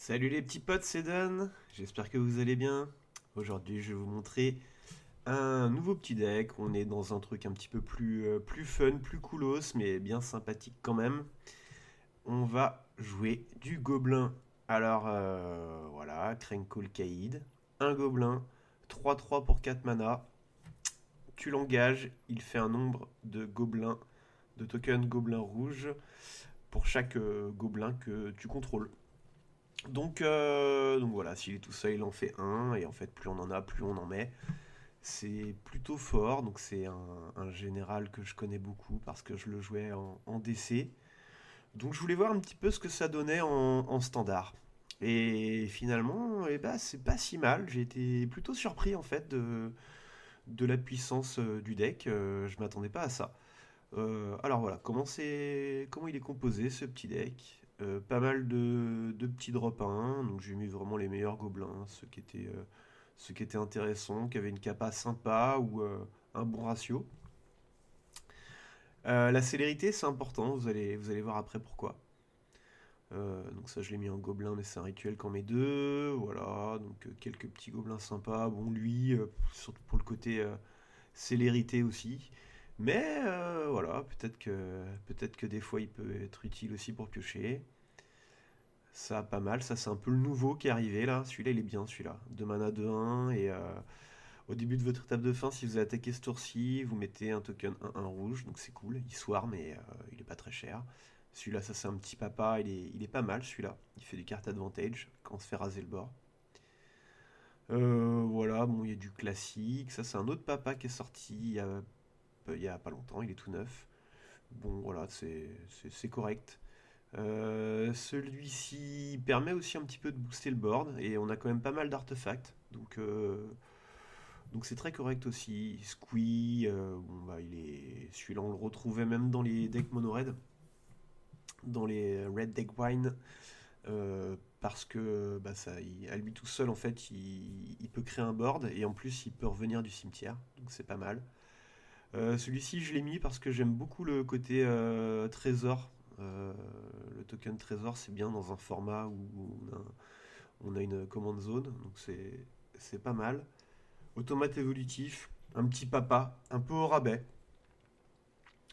Salut les petits potes, c'est Dan. J'espère que vous allez bien. Aujourd'hui, je vais vous montrer un nouveau petit deck. On est dans un truc un petit peu plus fun, plus coolos, mais bien sympathique quand même. On va jouer du gobelin. Alors, voilà, Krenkle Kaïd. Un gobelin, 3-3 pour 4 mana. Tu l'engages, il fait un nombre de gobelins, de tokens gobelins rouges pour chaque gobelin que tu contrôles. Donc voilà, s'il est tout seul, il en fait un, et en fait, plus on en a, plus on en met. C'est plutôt fort, donc c'est un général que je connais beaucoup parce que je le jouais en DC. Donc je voulais voir un petit peu ce que ça donnait en standard. Et finalement, eh ben, c'est pas si mal. J'ai été plutôt surpris en fait de la puissance du deck. Je m'attendais pas à ça. Alors voilà, comment il est composé ce petit deck? Pas mal de petits drop 1, donc j'ai mis vraiment les meilleurs gobelins, ceux qui étaient intéressants, qui avaient une capa sympa ou un bon ratio. La célérité c'est important, vous allez voir après pourquoi. Donc ça je l'ai mis en gobelin, mais c'est un rituel qu'en met deux, voilà, donc quelques petits gobelins sympas. Bon lui, surtout pour le côté célérité aussi. Mais voilà, peut-être que des fois il peut être utile aussi pour piocher. Ça, pas mal. Ça, c'est un peu le nouveau qui est arrivé là. Celui-là, il est bien, celui-là. 2 mana 2-1. Et au début de votre étape de fin, si vous attaquez ce tour-ci, vous mettez un token 1-1 rouge. Donc c'est cool. Il swarm mais il est pas très cher. Celui-là, ça, c'est un petit papa. Il est pas mal, celui-là. Il fait du card advantage quand on se fait raser le bord. Voilà, bon, il y a du classique. Ça, c'est un autre papa qui est sorti il y a pas longtemps. Il est tout neuf. Bon, voilà, c'est correct. Celui-ci permet aussi un petit peu de booster le board et on a quand même pas mal d'artefacts. Donc c'est très correct aussi. Squee, bon, bah, celui-là on le retrouvait même dans les decks mono-red, dans les red deck wine, parce que bah, à lui tout seul en fait il peut créer un board et en plus il peut revenir du cimetière, donc c'est pas mal. Celui-ci, je l'ai mis parce que j'aime beaucoup le côté trésor. Euh, le token trésor, c'est bien dans un format où on a une command zone, donc c'est pas mal. Automate évolutif, un petit papa, un peu au rabais.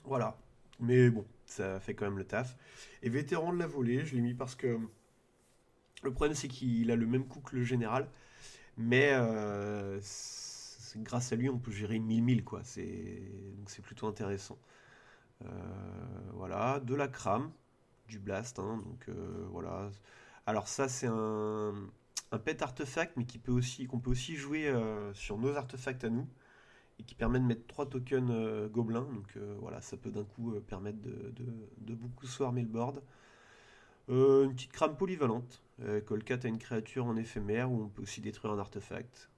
Voilà. Mais bon, ça fait quand même le taf. Et vétéran de la volée, je l'ai mis parce que le problème, c'est qu'il a le même coût que le général, mais grâce à lui, on peut gérer une 1000 quoi. Donc c'est plutôt intéressant. Euh, voilà, de la crame, du blast, hein, donc voilà. Alors ça c'est un pet artefact, mais qu'on peut aussi jouer sur nos artefacts à nous, et qui permet de mettre 3 tokens gobelins, donc voilà, ça peut d'un coup permettre de beaucoup swarmer le board. Une petite crame polyvalente, Colcat a une créature en éphémère, où on peut aussi détruire un artefact.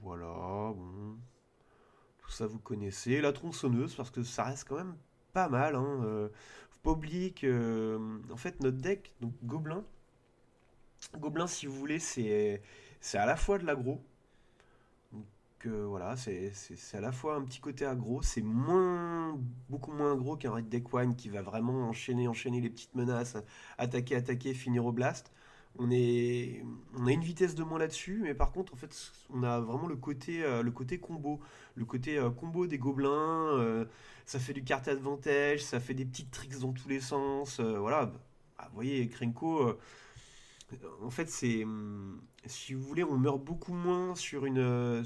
Voilà, bon, tout ça vous connaissez. La tronçonneuse, parce que ça reste quand même pas mal, hein. Faut pas oublier que, en fait, notre deck, donc Gobelin, si vous voulez, c'est à la fois de l'aggro. Donc voilà, c'est à la fois un petit côté aggro, c'est beaucoup moins aggro qu'un Red Deck Wine qui va vraiment enchaîner les petites menaces, attaquer, finir au blast. On a une vitesse de moins là-dessus, mais par contre, en fait, on a vraiment le côté combo. Le côté combo des gobelins, ça fait du card advantage, ça fait des petites tricks dans tous les sens. Voilà, bah, vous voyez, Krenko, en fait, si vous voulez, on meurt beaucoup moins sur une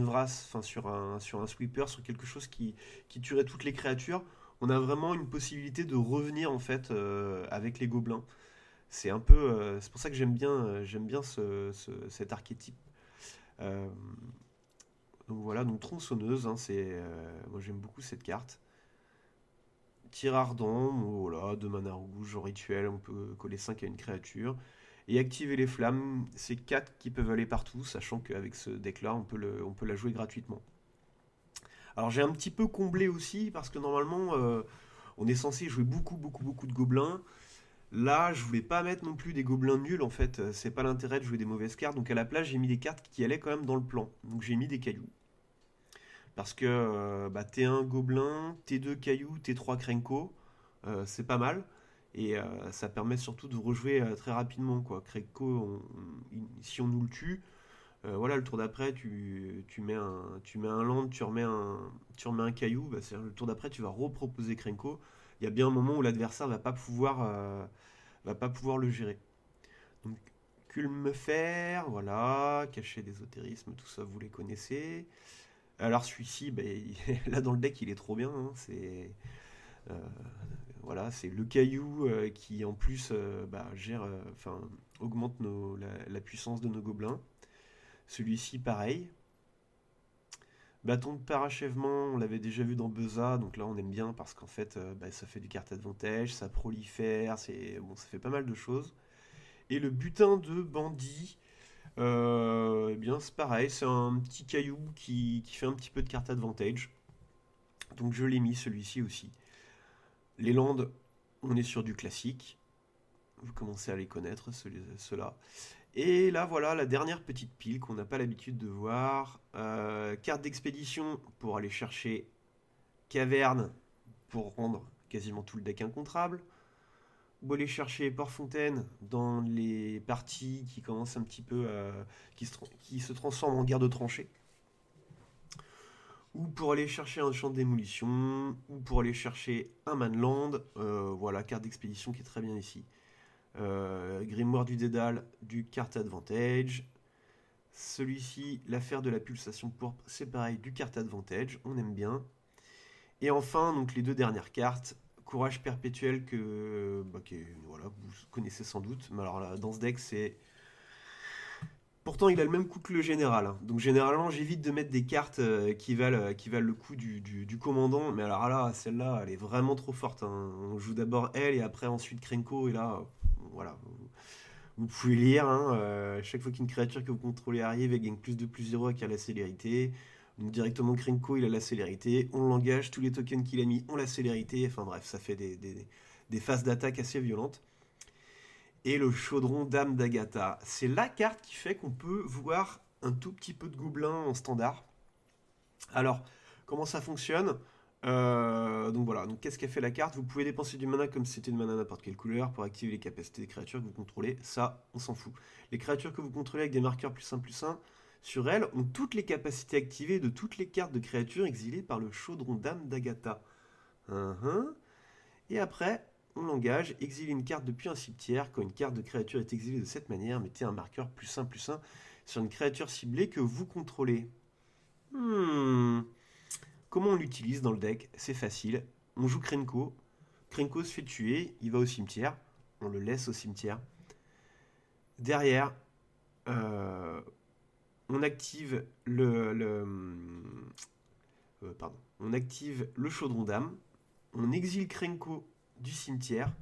vrasse, enfin sur un sweeper, sur quelque chose qui tuerait toutes les créatures. On a vraiment une possibilité de revenir en fait avec les gobelins. C'est pour ça que j'aime bien cet archétype. Euh, donc voilà, donc tronçonneuse, hein, moi j'aime beaucoup cette carte. Tir ardent, voilà, 2 mana rouge, en rituel, on peut coller 5 à une créature. Et activer les flammes, c'est 4 qui peuvent aller partout, sachant qu'avec ce deck-là, on peut la jouer gratuitement. Alors j'ai un petit peu comblé aussi, parce que normalement, on est censé jouer beaucoup, beaucoup, beaucoup de gobelins. Là, je voulais pas mettre non plus des gobelins nuls, en fait, c'est pas l'intérêt de jouer des mauvaises cartes, donc à la place, j'ai mis des cartes qui allaient quand même dans le plan. Donc j'ai mis des cailloux. Parce que bah, T1 gobelin, T2 caillou, T3 crenko, c'est pas mal. Et ça permet surtout de rejouer très rapidement, quoi. Krenko, si on nous le tue, voilà, le tour d'après, tu mets un land, tu remets un caillou, bah, c'est le tour d'après, tu vas reproposer Krenko. Il y a bien un moment où l'adversaire va pas pouvoir le gérer. Donc, Culmefer, voilà, cacher d'ésotérisme, tout ça, vous les connaissez. Alors celui-ci, bah, là dans le deck, il est trop bien, hein, euh, voilà, c'est le caillou qui en plus bah, gère, enfin, augmente la puissance de nos gobelins. Celui-ci, pareil. Bâton de parachèvement, on l'avait déjà vu dans Beza, donc là on aime bien parce qu'en fait bah, ça fait du carte advantage, ça prolifère, bon, ça fait pas mal de choses. Et le butin de bandit, eh bien c'est pareil, c'est un petit caillou qui fait un petit peu de carte advantage. Donc je l'ai mis celui-ci aussi. Les landes, on est sur du classique. Vous commencez à les connaître, ceux-là. Et là, voilà la dernière petite pile qu'on n'a pas l'habitude de voir. Carte d'expédition pour aller chercher caverne pour rendre quasiment tout le deck incontrable. Ou aller chercher Port-Fontaine dans les parties qui commencent un petit peu qui se transforment en guerre de tranchées. Ou pour aller chercher un champ de démolition, ou pour aller chercher un manland. Voilà, carte d'expédition qui est très bien ici. Grimoire du Dédale, du carte advantage. Celui-ci, l'affaire de la pulsation pourpre, c'est pareil, du carte advantage, on aime bien. Et enfin, donc les deux dernières cartes, courage perpétuel voilà, que vous connaissez sans doute. Mais alors là, dans ce deck, c'est pourtant, il a le même coût que le général, hein. Donc généralement, j'évite de mettre des cartes qui valent le coût du commandant. Mais alors là, celle-là, elle est vraiment trop forte, hein. On joue d'abord elle et après ensuite Krenko. Et là, voilà. Vous pouvez lire, hein, chaque fois qu'une créature que vous contrôlez arrive, elle gagne plus de plus 0 qui a la célérité. Donc directement Krenko, il a la célérité. On l'engage, tous les tokens qu'il a mis ont la célérité. Enfin bref, ça fait des phases d'attaque assez violentes. Et le chaudron d'âme d'Agatha. C'est la carte qui fait qu'on peut voir un tout petit peu de gobelins en standard. Alors, comment ça fonctionne? Donc voilà, donc qu'est-ce qu'a fait la carte? Vous pouvez dépenser du mana comme si c'était une mana n'importe quelle couleur pour activer les capacités des créatures que vous contrôlez. Ça, on s'en fout. Les créatures que vous contrôlez avec des marqueurs plus 1 sur elles ont toutes les capacités activées de toutes les cartes de créatures exilées par le chaudron d'âme d'Agatha. Uhum. Et après, on l'engage, exile une carte depuis un cimetière. Quand une carte de créature est exilée de cette manière, mettez un marqueur plus 1 sur une créature ciblée que vous contrôlez. Hmm. Comment on l'utilise dans le deck? C'est facile. On joue Krenko. Krenko se fait tuer, il va au cimetière. On le laisse au cimetière. Derrière, euh, on active on active le chaudron d'âme. On exile Krenko du cimetière.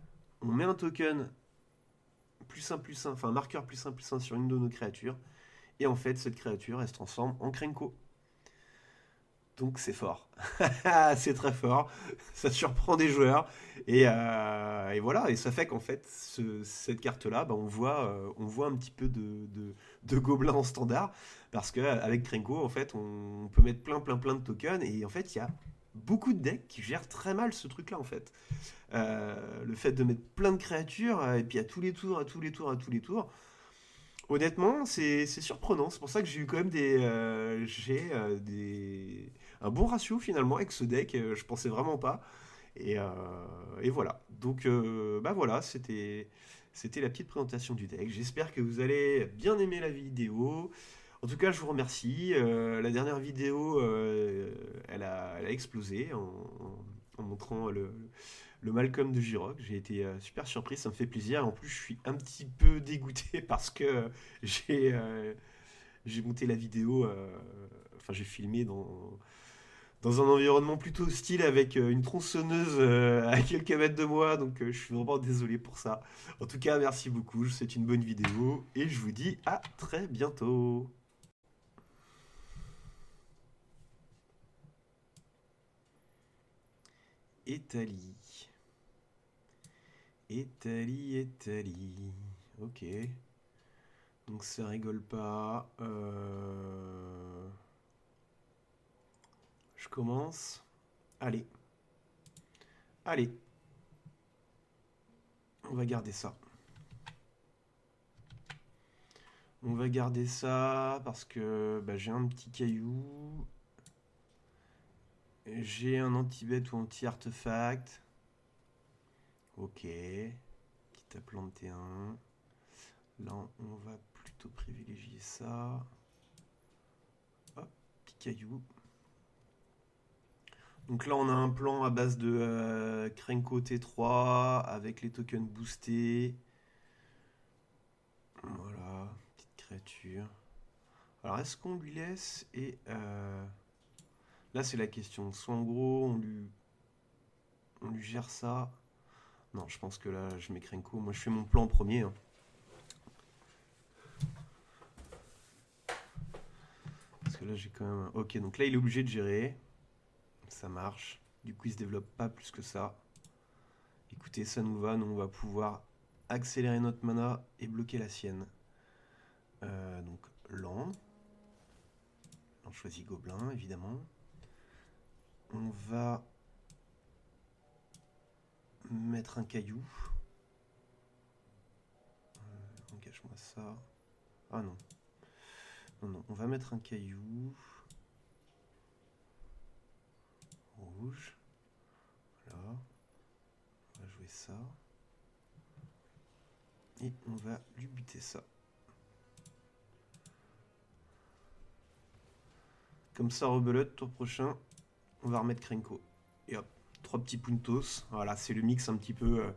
On met un token plus 1, enfin un marqueur plus 1 sur une de nos créatures. Et en fait, cette créature, elle se transforme en Krenko. Donc c'est fort. C'est très fort. Ça surprend des joueurs. Et voilà. Et ça fait qu'en fait, cette carte-là, bah, on voit un petit peu de gobelins en standard. Parce qu'avec Krenko, en fait, on peut mettre plein de tokens. Et en fait, il y a beaucoup de decks qui gèrent très mal ce truc-là, en fait. Le fait de mettre plein de créatures, et puis à tous les tours, à tous les tours. Honnêtement, c'est surprenant. C'est pour ça que j'ai eu quand même un bon ratio finalement avec ce deck. Je pensais vraiment pas. Et voilà. Donc, bah voilà, c'était la petite présentation du deck. J'espère que vous allez bien aimer la vidéo. En tout cas, je vous remercie. La dernière vidéo, elle a explosé en montrant le Malcolm de Giroc. J'ai été super surpris, ça me fait plaisir. Et en plus, je suis un petit peu dégoûté parce que j'ai j'ai monté la vidéo, enfin j'ai filmé dans un environnement plutôt hostile avec une tronçonneuse à quelques mètres de moi. Donc je suis vraiment désolé pour ça. En tout cas, merci beaucoup. Je vous souhaite une bonne vidéo et je vous dis à très bientôt. Italie. Italie. Ok. Donc ça rigole pas. Je commence. Allez. Allez. On va garder ça. On va garder ça parce que bah, j'ai un petit caillou. J'ai un anti-bête ou anti-artefact. Ok. Quitte à planter un. Là, on va plutôt privilégier ça. Hop, petit caillou. Donc là, on a un plan à base de Krenko T3 avec les tokens boostés. Voilà, petite créature. Alors, est-ce qu'on lui laisse et... Là, c'est la question. Soit en gros, on lui gère ça. Non, je pense que là, je mets Krenko. Moi, je fais mon plan en premier, hein. Parce que là, j'ai quand même... Ok, donc là, il est obligé de gérer. Ça marche. Du coup, il se développe pas plus que ça. Écoutez, ça nous va. Nous, on va pouvoir accélérer notre mana et bloquer la sienne. Donc, land. On choisit gobelin, évidemment. On va mettre un caillou. Engage-moi ça. Ah non. Non, non, on va mettre un caillou. Rouge. Voilà. On va jouer ça. Et on va lui buter ça. Comme ça, rebelote, tour prochain, on va remettre Krenko. Et hop, 3 petits puntos. Voilà, c'est le mix un petit peu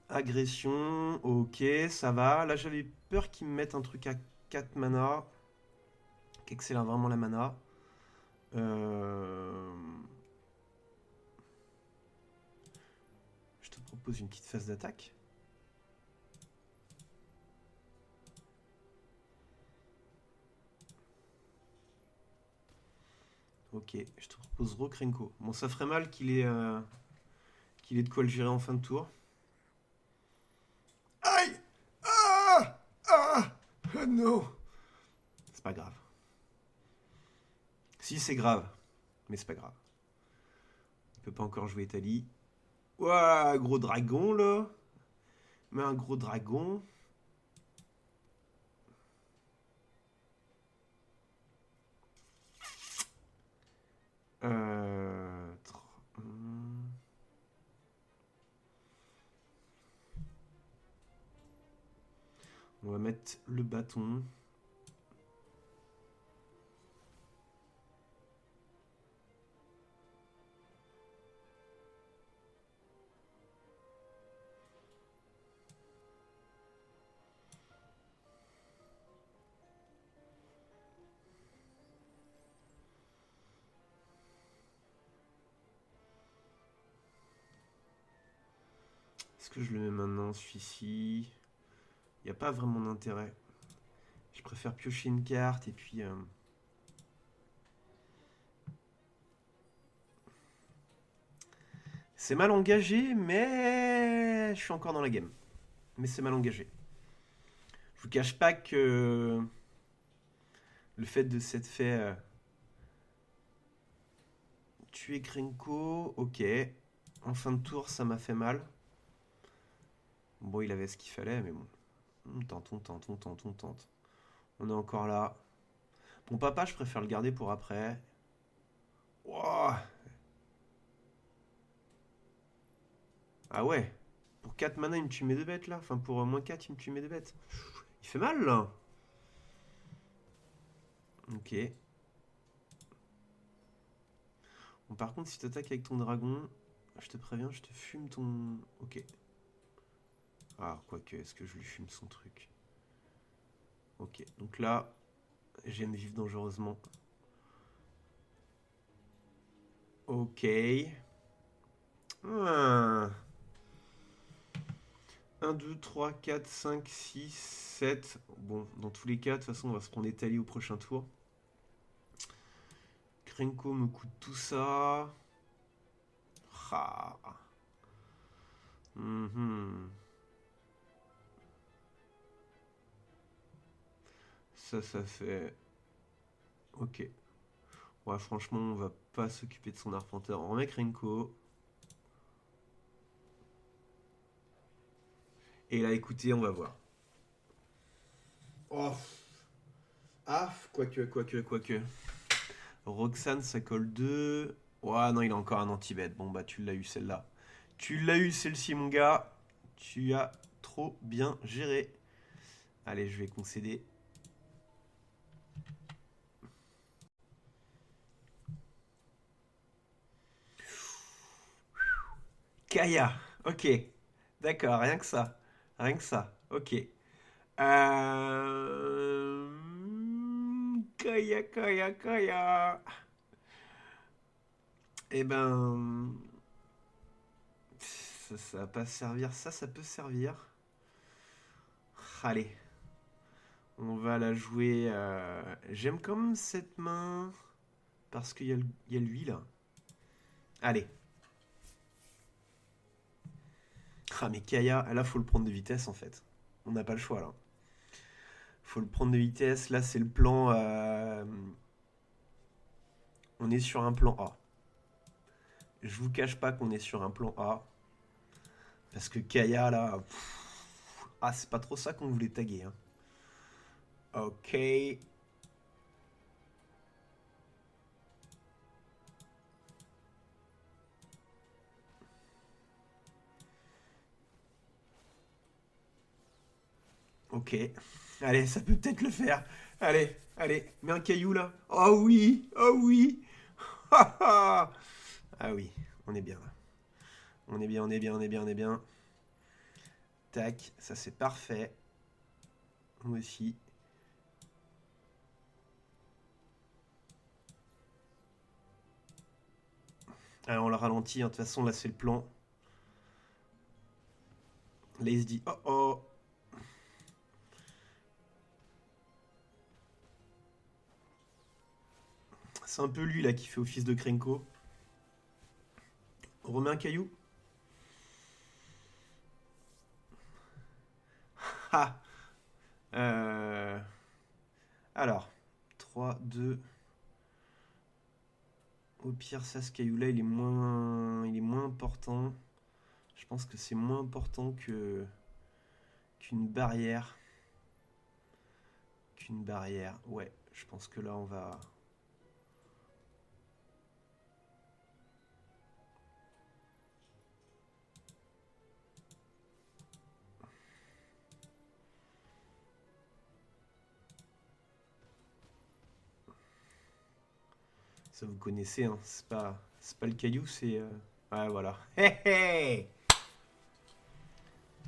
agression. Ok, ça va. Là, j'avais peur qu'ils me mettent un truc à 4 mana. Qu'excellent vraiment la mana. Je te propose une petite phase d'attaque. Ok, je te propose Rokrenko. Bon, ça ferait mal qu'il ait de quoi le gérer en fin de tour. Aïe! Ah! Ah! Ah non! C'est pas grave. Si, c'est grave. Mais c'est pas grave. Il peut pas encore jouer Tali. Ouah, gros dragon, là. Mais un gros dragon. Euh... On va mettre le bâton. Est-ce que je le mets maintenant, celui-ci? Il n'y a pas vraiment d'intérêt. Je préfère piocher une carte et puis... C'est mal engagé, mais... Je suis encore dans la game. Mais c'est mal engagé. Je vous cache pas que... Le fait de s'être fait... tuer Krenko, ok. En fin de tour, ça m'a fait mal. Bon, il avait ce qu'il fallait, mais bon. On tente, on tente, on tente, on tente. On est encore là. Mon papa, je préfère le garder pour après. Wouah. Ah ouais. Pour 4 mana, il me tue mes 2 bêtes là. Enfin, pour moins 4, il me tue mes 2 bêtes. Il fait mal là. Ok. Bon, par contre, si tu attaques avec ton dragon, je te préviens, je te fume ton... Ok. Ah, quoique, est-ce que je lui fume son truc? Ok, donc là, j'aime vivre dangereusement. Ok. Ah. 1, 2, 3, 4, 5, 6, 7. Bon, dans tous les cas, de toute façon, on va se prendre Italie au prochain tour. Krenko me coûte tout ça. Ah. Ça fait... Ok. Ouais, franchement, on va pas s'occuper de son arpenteur. On remet Krenko. Et là, écoutez, on va voir. Oh. Ah, quoique. Roxane, ça colle 2. Ouais, non, il a encore un anti-bet. Bon, bah, tu l'as eu celle-là. Tu l'as eu celle-ci, mon gars. Tu as trop bien géré. Allez, je vais concéder. Kaya. Ok. D'accord, rien que ça. Rien que ça. Ok. Kaya. Eh ben. Ça va pas servir. Ça peut servir. Allez. On va la jouer. J'aime quand même cette main. Parce qu'il y a lui là. Allez. Ah, mais Kaya, là, faut le prendre de vitesse en fait. On n'a pas le choix là. Faut le prendre de vitesse. Là, c'est le plan. On est sur un plan A. Je vous cache pas qu'on est sur un plan A. Parce que Kaya là. Ah, c'est pas trop ça qu'on voulait taguer. Hein. Ok. Ok. Allez, ça peut peut-être le faire. Allez, mets un caillou là. Oh oui, oh oui. Ah oui, on est bien là. On est bien. Tac, ça c'est parfait. Moi aussi. Allez, on le ralentit, hein. De toute façon là c'est le plan. Là il se dit, oh oh. C'est un peu lui là qui fait office de Krenko. On remet un caillou. Ah euh... Alors, 3, 2. Au pire, ça, ce caillou-là, il est moins important. Je pense que c'est moins important qu'une barrière. Qu'une barrière. Ouais, je pense que là, on va. Ça, vous connaissez, hein. C'est pas le caillou, c'est. Ouais, voilà. Hé hé.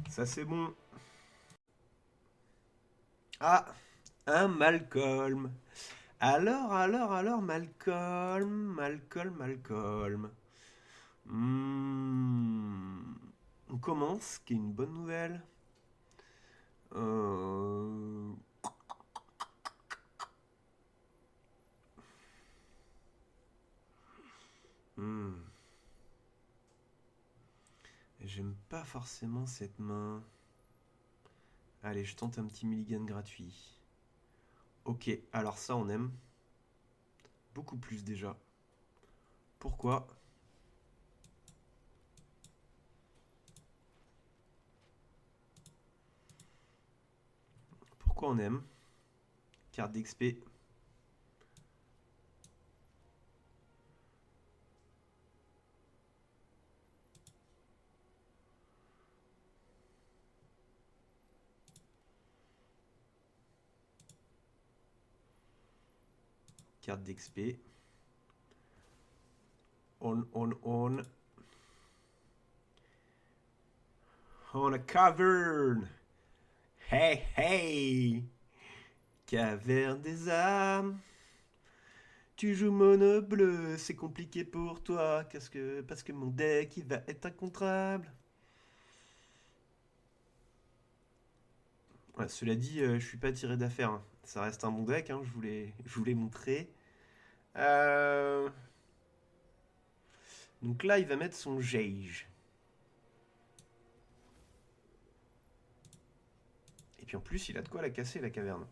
Ça, c'est bon. Ah, un Malcolm. Alors, Malcolm. On commence, ce qui est une bonne nouvelle. Euh, hmm. J'aime pas forcément cette main. Allez, je tente un petit mulligan gratuit. Ok, alors ça on aime. Beaucoup plus déjà. Pourquoi? Pourquoi on aime? Carte d'XP. Carte d'XP. On. On a cavern. Hey. Caverne des âmes. Tu joues mono bleu, c'est compliqué pour toi, parce que mon deck il va être incontrable. Ouais, cela dit, je suis pas tiré d'affaire. Hein. Ça reste un bon deck, hein, je voulais montrer. Euh, Donc là, il va mettre son Jage. Et puis en plus, il a de quoi la casser, la caverne.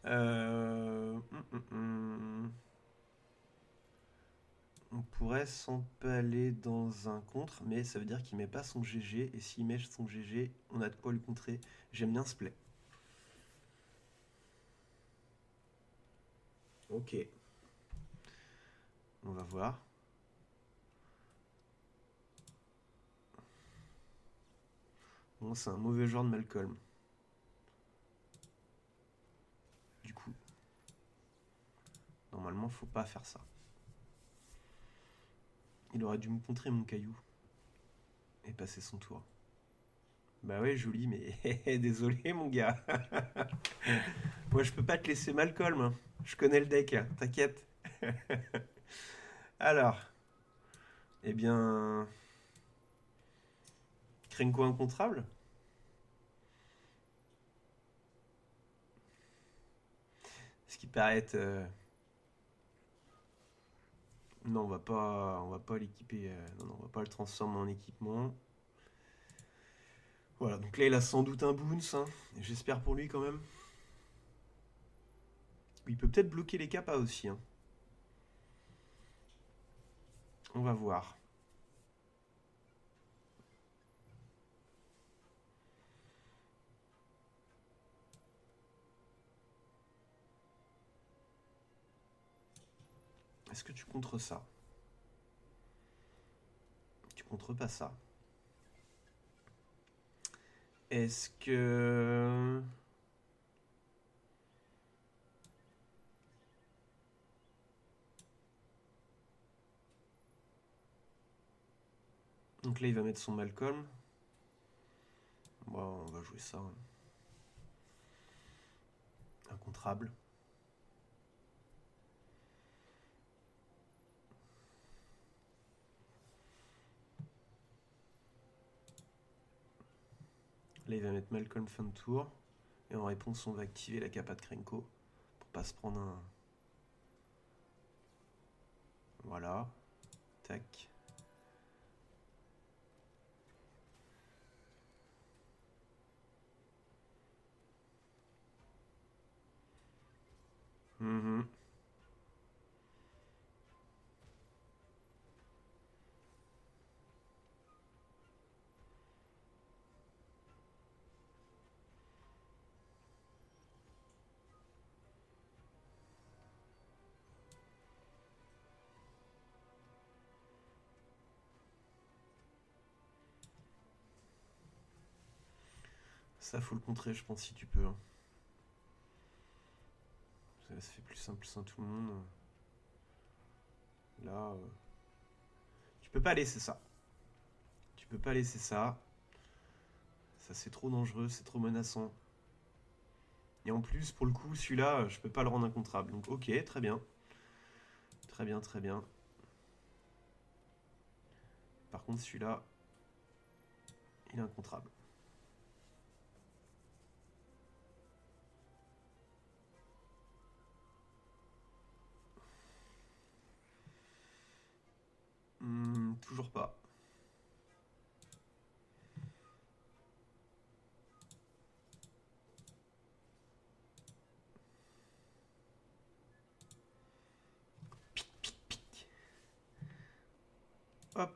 Euh... hum, hum, hum. On pourrait s'empaler dans un contre, mais ça veut dire qu'il met pas son GG, et s'il met son GG, on a de quoi le contrer. J'aime bien ce play. Ok, on va voir. Bon, c'est un mauvais joueur de Malcolm. Du coup, normalement, faut pas faire ça. Il aurait dû me contrer mon caillou et passer son tour. Bah ouais, joli, mais désolé, mon gars. Moi, je peux pas te laisser Malcolm, hein. Je connais le deck, hein, t'inquiète. Alors, eh bien, Krenko incontrable. Ce qui paraît être... Non, on va pas l'équiper. Non, non, on va pas le transformer en équipement. Voilà, donc là, il a sans doute un boons, hein. J'espère pour lui quand même. Il peut peut-être bloquer les capas aussi, hein. On va voir. Est-ce que tu contres ça? Tu contres pas ça. Est-ce que... Donc là, il va mettre son Malcolm. Bon, on va jouer ça, hein. Incontrable. Là, il va mettre Malcolm fin de tour. Et en réponse, on va activer la capa de Krenko. Pour pas se prendre un... Voilà. Tac. Mhm. Ça, faut le contrer, je pense, si tu peux, hein. Ça fait plus simple sans tout le monde. Là, tu peux pas laisser ça. Tu peux pas laisser ça. Ça, c'est trop dangereux, c'est trop menaçant. Et en plus, pour le coup, celui-là, je peux pas le rendre incontrable. Donc, ok, très bien. Très bien, très bien. Par contre, celui-là, il est incontrable. Toujours pas. Hop.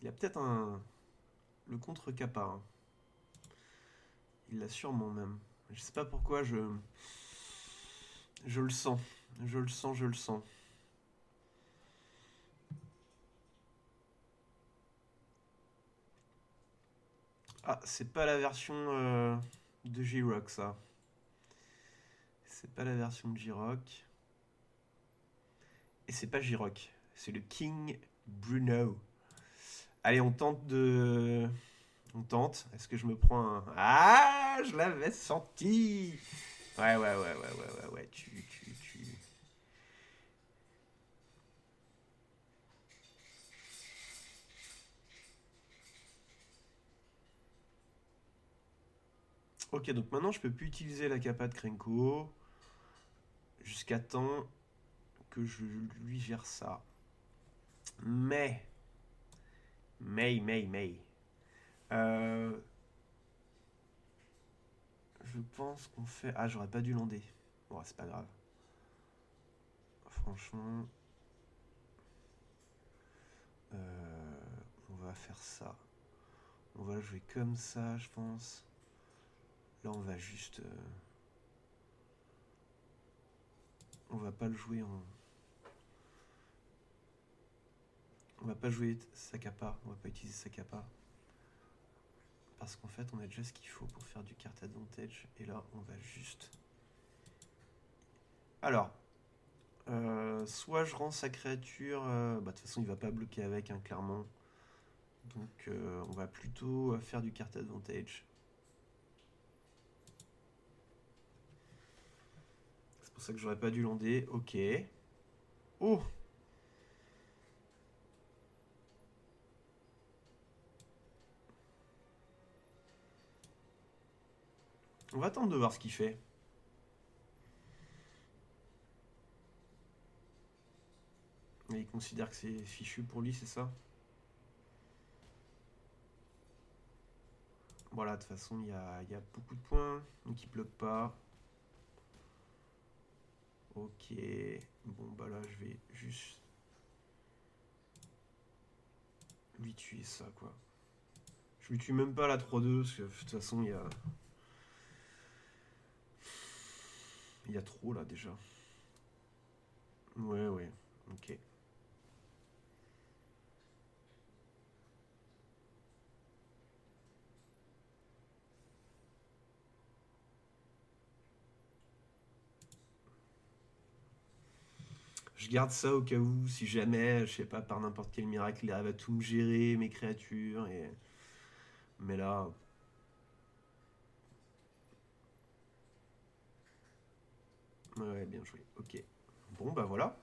Il a peut-être un... Le contre-capa, hein. Il l'a sûrement même. Je sais pas pourquoi, je... Je le sens. Je le sens, je le sens. Ah, c'est pas la version de J-Rock, ça. C'est pas la version de J-Rock. Et c'est pas J-Rock. C'est le King Bruno. Allez, on tente de... On tente. Est-ce que je me prends un... Ah, je l'avais senti. Ouais. Tu... Ok, donc maintenant je peux plus utiliser la capa de Krenko jusqu'à temps que je lui gère ça. Mais, mais. Euh, Je pense qu'on fait... Ah, j'aurais pas dû lander. Bon, c'est pas grave. Franchement, on va faire ça. On va jouer comme ça, je pense. Là, on va juste... on va pas le jouer en... On va pas jouer Sakapa. On va pas utiliser Sakapa. Parce qu'en fait, on a déjà ce qu'il faut pour faire du card advantage. Et là, on va juste... Alors, soit je rends sa créature... bah, de toute façon, il va pas bloquer avec, hein, clairement. Donc, on va plutôt faire du card advantage. C'est pour ça que j'aurais pas dû lander. Ok. Oh! On va attendre de voir ce qu'il fait. Et il considère que c'est fichu pour lui, c'est ça? Voilà, de toute façon, il y a beaucoup de points, donc il bloque pas. Ok. Bon, bah là, je vais juste lui tuer ça, quoi. Je lui tue même pas la 3-2, parce que de toute façon, il y a trop, là, déjà. Ouais, ouais. Ok. Je garde ça au cas où, si jamais, je sais pas, par n'importe quel miracle, il arrive à tout me gérer, mes créatures, et... Mais là... Ouais, bien joué. Ok. Bon, bah voilà.